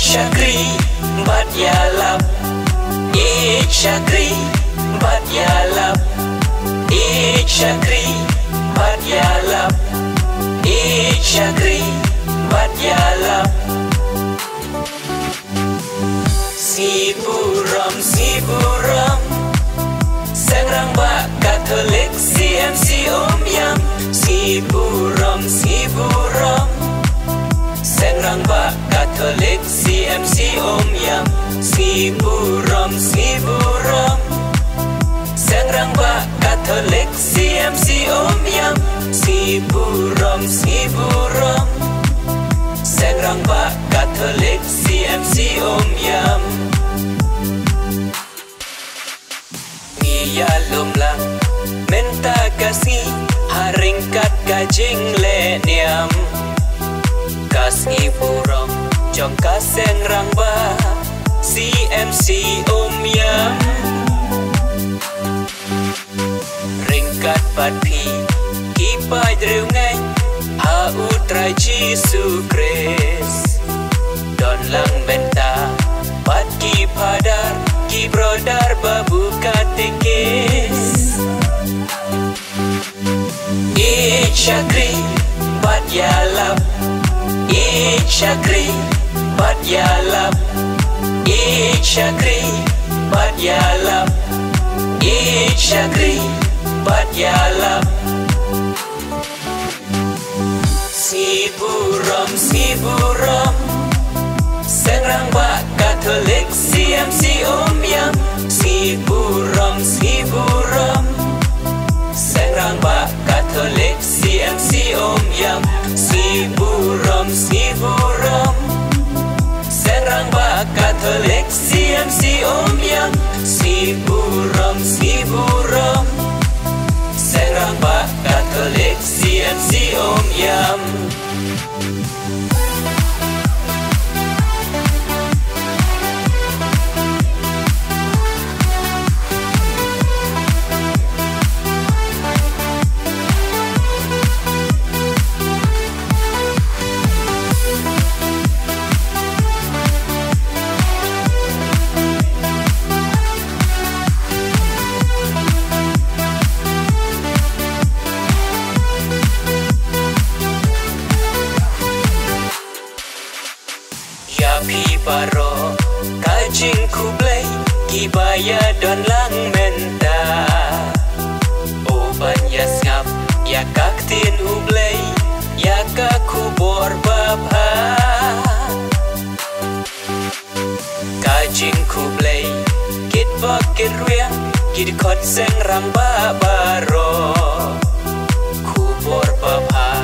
Chakri bat yalap, Chakri bat yalap, Chakri bat yalap, Chakri bat yalap. Siburam, siburam, Sangrang Bak Katolik CMC Om Yam. Siburam, siburam, Sangrang Bak Katolik CMC Om Yam. Siburam, siburam, Sangrang Bak Katolik CMC Om Yam. Siburam, siburam, Sangrang Bak Katolik CMC Om Yam. Ngiya lumlang minta kasih haringkat kajing le niam. Kas iburam jong kaseng rangba CMC Om Yam. Ringkat bat pi kipai driu ngai ha utrai Jesu Kris. Don lang benta bat ki padar ki brodar babu katekis. Chakri bat yalap, Chakri bat yalap, Chakri bat yalap, Chakri bat yalap. Siburam, siburam, Sangrang Bak Katolik CMC Om Yam. Siburam, siburam, Sangrang Bak Katolik CMC Om Yam. Siburam, siburam, Sangrang Bak Katolik CMC Om Yam. Siburam, siburam, Sangrang Bak Katolik CMC Om Yam. Pi baro kajing kublai kibaya don lang menta. Oban ya ngap ya kaktin ublai ya kakubor babha. Kajing kublai kit bakit riang kit kot seng ramba baro. Kubor babha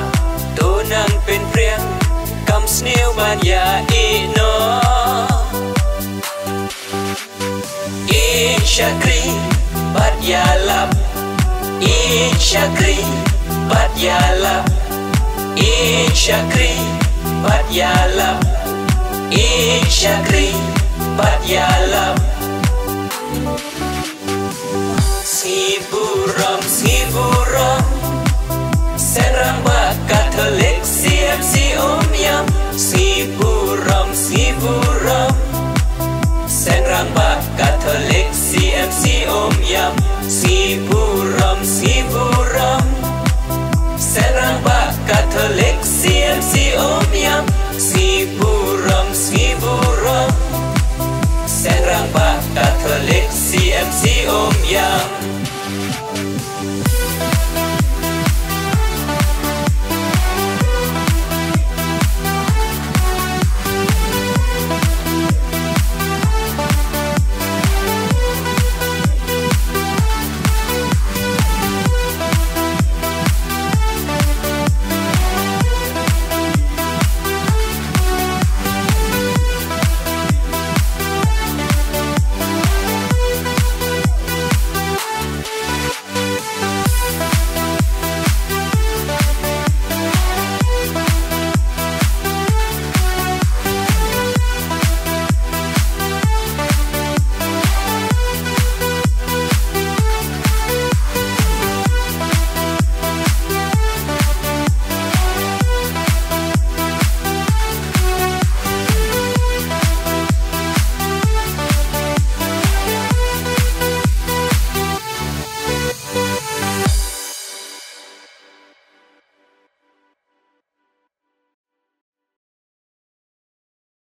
donang pen priang kam sneu ban ya ino. Chakri bat yalap, Chakri bat yalap, Chakri bat yalap, Chakri bat yalap. Siburam, siburam, Sangrang Bak Katolik CMC Om Yam. Siburam, siburam, Sangrang Bak Katolik CMC Om Yam. Siburam, siburam, Sangrang Bak Katolik CMC Om Yam. Siburam, siburam, Sangrang Bak Katolik CMC Om Yam.